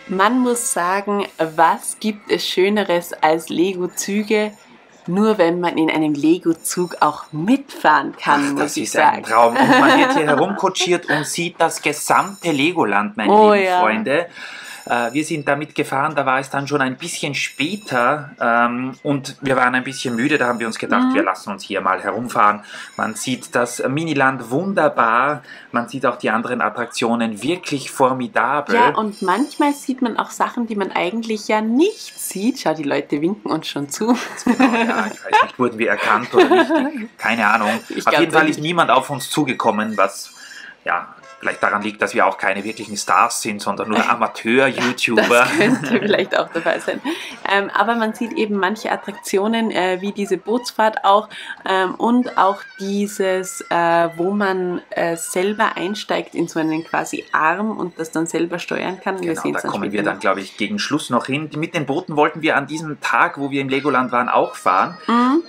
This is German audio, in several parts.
Man muss sagen, was gibt es Schöneres als Lego-Züge? Nur wenn man in einem Lego-Zug auch mitfahren kann, Ach, das muss ich ist ein sagen. Traum. Und man wird hier herumkutschiert und sieht das gesamte Legoland, meine Oh lieben ja. Freunde. Wir sind damit gefahren, da war es dann schon ein bisschen später und wir waren ein bisschen müde, da haben wir uns gedacht, wir lassen uns hier mal herumfahren. Man sieht das Miniland wunderbar, man sieht auch die anderen Attraktionen wirklich formidabel. Ja, und manchmal sieht man auch Sachen, die man eigentlich ja nicht sieht. Schau, die Leute winken uns schon zu. Ja, ich weiß nicht, wurden wir erkannt oder nicht, keine Ahnung. Auf jeden Fall ist niemand auf uns zugekommen, was ja vielleicht daran liegt, dass wir auch keine wirklichen Stars sind, sondern nur Amateur-YouTuber. Das könnte vielleicht auch der Fall sein. Aber man sieht eben manche Attraktionen, wie diese Bootsfahrt auch und auch dieses, wo man selber einsteigt in so einen quasi Arm und das dann selber steuern kann. Genau, da kommen wir dann, glaube ich, gegen Schluss noch hin. Mit den Booten wollten wir an diesem Tag, wo wir im Legoland waren, auch fahren.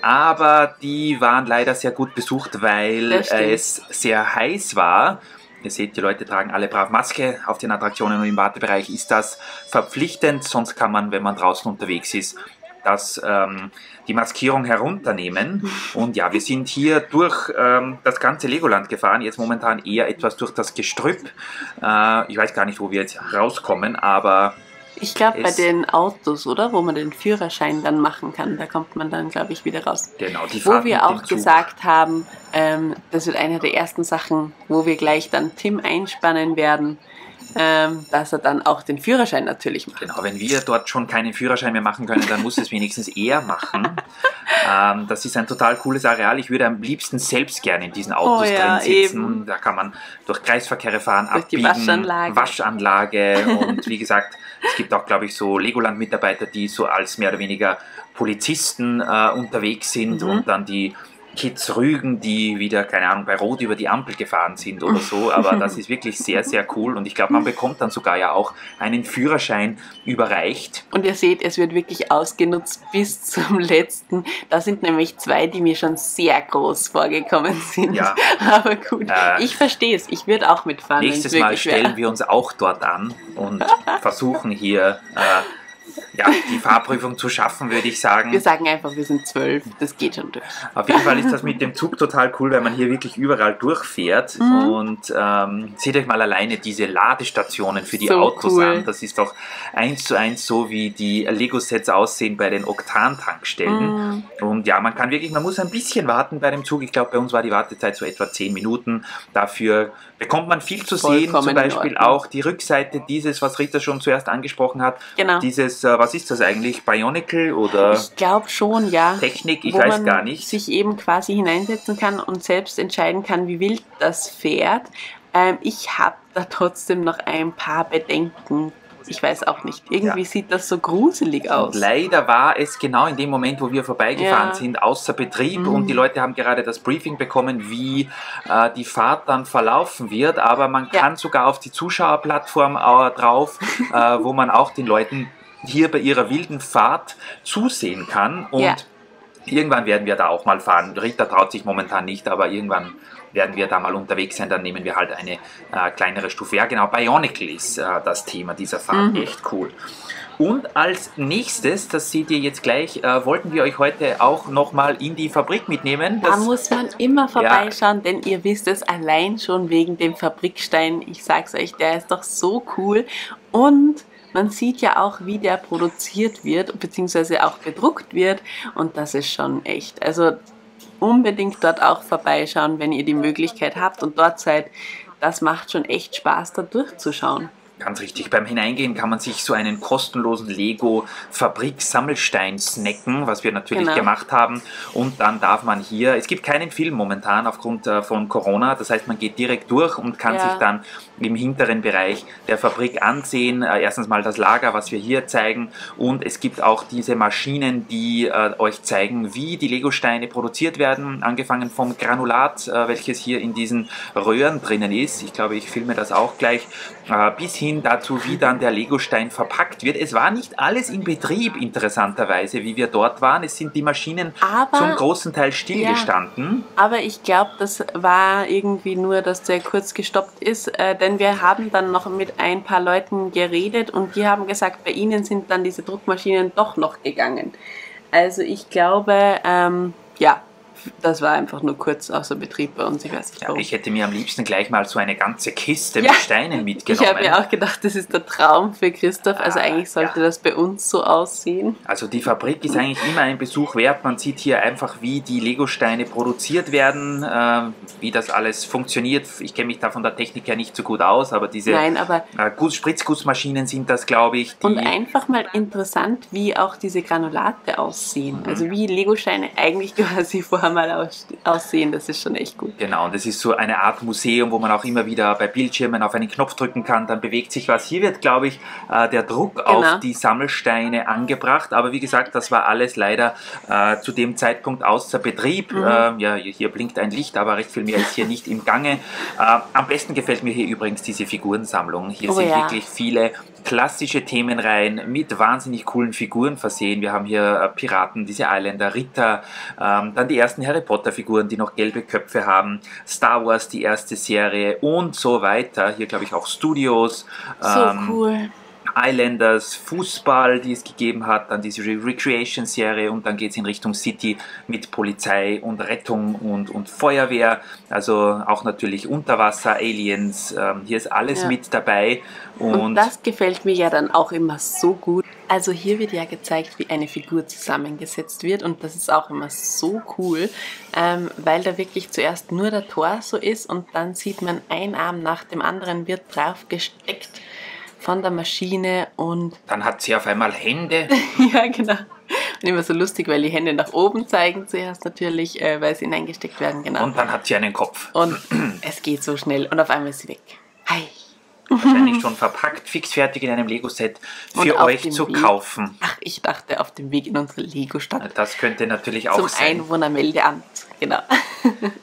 Aber die waren leider sehr gut besucht, weil es sehr heiß war. Ihr seht, die Leute tragen alle brav Maske. Auf den Attraktionen und im Wartebereich ist das verpflichtend. Sonst kann man, wenn man draußen unterwegs ist, die Maskierung herunternehmen. Und ja, wir sind hier durch das ganze Legoland gefahren. Jetzt momentan eher etwas durch das Gestrüpp. Ich weiß gar nicht, wo wir jetzt rauskommen, aber... Ich glaube bei den Autos, oder? Wo man den Führerschein dann machen kann. Da kommt man dann, glaube ich, wieder raus. Genau, die Fahrt wo wir auch gesagt haben, das wird eine der ersten Sachen, wo wir gleich dann Tim einspannen werden, dass er dann auch den Führerschein natürlich macht. Genau, wenn wir dort schon keinen Führerschein mehr machen können, dann muss es wenigstens er machen. Das ist ein total cooles Areal. Ich würde am liebsten selbst gerne in diesen Autos drin sitzen. Eben. Da kann man durch Kreisverkehre fahren, durch abbiegen, die Waschanlage und wie gesagt, es gibt auch, glaube ich, so Legoland-Mitarbeiter, die so als mehr oder weniger Polizisten unterwegs sind und dann die Kids rügen, die wieder, keine Ahnung, bei Rot über die Ampel gefahren sind oder so, aber das ist wirklich sehr, sehr cool und ich glaube, man bekommt dann sogar ja auch einen Führerschein überreicht. Und ihr seht, es wird wirklich ausgenutzt bis zum letzten. Da sind nämlich zwei, die mir schon sehr groß vorgekommen sind. Ja. Aber gut, ich verstehe es, ich würde auch mitfahren. Nächstes Mal stellen wir uns auch dort an und versuchen hier... ja, die Fahrprüfung zu schaffen, würde ich sagen. Wir sagen einfach, wir sind 12, das geht schon durch. Auf jeden Fall ist das mit dem Zug total cool, weil man hier wirklich überall durchfährt. Und seht euch mal alleine diese Ladestationen für die Autos an. Das ist doch 1:1 so, wie die Lego-Sets aussehen bei den Oktan-Tankstellen. Und ja, man kann wirklich, man muss ein bisschen warten bei dem Zug. Ich glaube, bei uns war die Wartezeit so etwa 10 Minuten. Dafür bekommt man viel zu sehen, zum Beispiel auch die Rückseite dieses, was Rita schon zuerst angesprochen hat. Genau. Dieses, was ist das eigentlich? Bionicle oder? Ich glaube schon, ja. Technik, ich weiß gar nicht. Sich eben quasi hineinsetzen kann und selbst entscheiden kann, wie wild das fährt. Ich habe da trotzdem noch ein paar Bedenken. Ich weiß auch nicht. Irgendwie sieht das so gruselig aus. Und leider war es genau in dem Moment, wo wir vorbeigefahren sind, außer Betrieb und die Leute haben gerade das Briefing bekommen, wie die Fahrt dann verlaufen wird. Aber man kann sogar auf die Zuschauerplattform drauf, wo man auch den Leuten hier bei ihrer wilden Fahrt zusehen kann. Und irgendwann werden wir da auch mal fahren. Rita traut sich momentan nicht, aber irgendwann werden wir da mal unterwegs sein, dann nehmen wir halt eine kleinere Stufe. Ja genau, Bionicle ist das Thema dieser Fahrt, echt cool. Und als nächstes, das seht ihr jetzt gleich, wollten wir euch heute auch nochmal in die Fabrik mitnehmen. Da muss man immer vorbeischauen, denn ihr wisst es, allein schon wegen dem Fabrikstein, ich sag's euch, der ist doch so cool und man sieht ja auch, wie der produziert wird, beziehungsweise auch bedruckt wird und das ist schon echt, also unbedingt dort auch vorbeischauen, wenn ihr die Möglichkeit habt und dort seid. Das macht schon echt Spaß, da durchzuschauen. Ganz richtig, beim Hineingehen kann man sich so einen kostenlosen Lego-Fabrik-Sammelstein snacken, was wir natürlich gemacht haben. Und dann darf man hier, es gibt keinen Film momentan aufgrund von Corona, das heißt man geht direkt durch und kann sich dann im hinteren Bereich der Fabrik ansehen. Erstens mal das Lager, was wir hier zeigen und es gibt auch diese Maschinen, die euch zeigen, wie die Lego-Steine produziert werden, angefangen vom Granulat, welches hier in diesen Röhren drinnen ist. Ich glaube, ich filme das auch gleich, bis hin hin dazu, wie dann der Legostein verpackt wird. Es war nicht alles in Betrieb, interessanterweise, wie wir dort waren. Es sind die Maschinen zum großen Teil stillgestanden. Ja, aber ich glaube, das war irgendwie nur, dass der kurz gestoppt ist, denn wir haben dann noch mit ein paar Leuten geredet und die haben gesagt, bei ihnen sind dann diese Druckmaschinen doch noch gegangen. Also ich glaube, ja, das war einfach nur kurz außer Betrieb bei uns. Ich weiß nicht warum. Ich hätte mir am liebsten gleich mal so eine ganze Kiste mit Steinen mitgenommen. Ich habe mir auch gedacht, das ist der Traum für Christoph. Also eigentlich sollte das bei uns so aussehen. Also die Fabrik ist eigentlich immer ein Besuch wert. Man sieht hier einfach, wie die Legosteine produziert werden, wie das alles funktioniert. Ich kenne mich da von der Technik her nicht so gut aus, aber diese Spritzgussmaschinen sind das, glaube ich. Und einfach mal interessant, wie auch diese Granulate aussehen. Also wie Legosteine eigentlich quasi vorher mal aussehen, das ist schon echt gut. Genau, und das ist so eine Art Museum, wo man auch immer wieder bei Bildschirmen auf einen Knopf drücken kann, dann bewegt sich was. Hier wird, glaube ich, der Druck auf die Sammelsteine angebracht, aber wie gesagt, das war alles leider zu dem Zeitpunkt außer Betrieb. Ja, hier blinkt ein Licht, aber recht viel mehr ist hier nicht im Gange. Am besten gefällt mir hier übrigens diese Figurensammlung. Hier sind wirklich viele klassische Themenreihen mit wahnsinnig coolen Figuren versehen. Wir haben hier Piraten, diese Islander, Ritter, dann die ersten Harry Potter Figuren, die noch gelbe Köpfe haben, Star Wars, die erste Serie und so weiter. Hier glaube ich auch Studios. So cool. Islanders, Fußball, die es gegeben hat, dann diese Recreation-Serie und dann geht es in Richtung City mit Polizei und Rettung und Feuerwehr, also auch natürlich Unterwasser, Aliens, hier ist alles mit dabei. Und das gefällt mir ja dann auch immer so gut. Also hier wird ja gezeigt, wie eine Figur zusammengesetzt wird und das ist auch immer so cool, weil da wirklich zuerst nur der Torso ist und dann sieht man, ein Arm nach dem anderen wird drauf gesteckt von der Maschine und dann hat sie auf einmal Hände. Ja, genau. Und immer so lustig, weil die Hände nach oben zeigen zuerst natürlich, weil sie hineingesteckt werden, genau. Und dann hat sie einen Kopf. Und es geht so schnell und auf einmal ist sie weg. Hi. Wahrscheinlich schon verpackt, fixfertig in einem Lego-Set für euch zu kaufen. Ach, ich dachte auf dem Weg in unsere Lego-Stadt. Das könnte natürlich auch sein. Zum Einwohnermeldeamt, genau.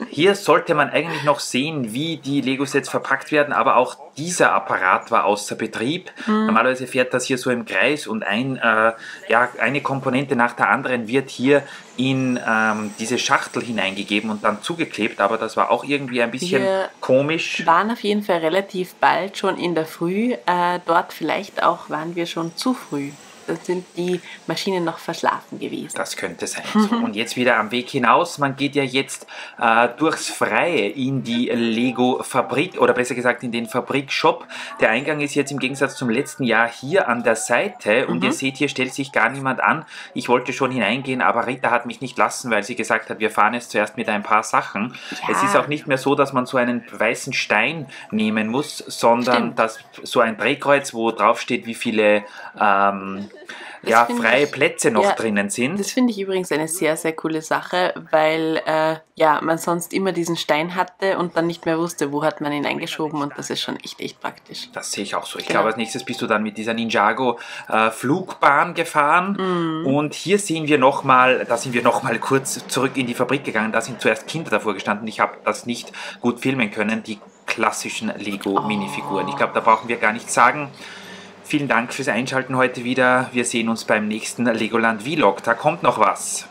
Hier sollte man eigentlich noch sehen, wie die Lego-Sets verpackt werden, aber auch dieser Apparat war außer Betrieb. Normalerweise fährt das hier so im Kreis und eine Komponente nach der anderen wird hier in diese Schachtel hineingegeben und dann zugeklebt, aber das war auch irgendwie ein bisschen komisch. Wir waren auf jeden Fall relativ bald schon in der Früh, dort vielleicht auch waren wir schon zu früh. Da sind die Maschinen noch verschlafen gewesen. Das könnte sein. So, und jetzt wieder am Weg hinaus. Man geht ja jetzt durchs Freie in die Lego-Fabrik oder besser gesagt in den Fabrikshop. Der Eingang ist jetzt im Gegensatz zum letzten Jahr hier an der Seite und ihr seht, hier stellt sich gar niemand an. Ich wollte schon hineingehen, aber Rita hat mich nicht lassen, weil sie gesagt hat, wir fahren jetzt zuerst mit ein paar Sachen. Ja. Es ist auch nicht mehr so, dass man so einen weißen Stein nehmen muss, sondern so ein Drehkreuz, wo drauf steht, wie viele freie Plätze noch drinnen sind. Das finde ich übrigens eine sehr, sehr coole Sache, weil man sonst immer diesen Stein hatte und dann nicht mehr wusste, wo hat man ihn eingeschoben und das ist schon echt praktisch. Das sehe ich auch so. Ich glaube, als nächstes bist du dann mit dieser Ninjago Flugbahn gefahren und hier sehen wir nochmal, da sind wir nochmal kurz zurück in die Fabrik gegangen, da sind zuerst Kinder davor gestanden. Ich habe das nicht gut filmen können, die klassischen Lego-Minifiguren. Ich glaube, da brauchen wir gar nichts sagen. Vielen Dank fürs Einschalten heute wieder. Wir sehen uns beim nächsten Legoland Vlog. Da kommt noch was.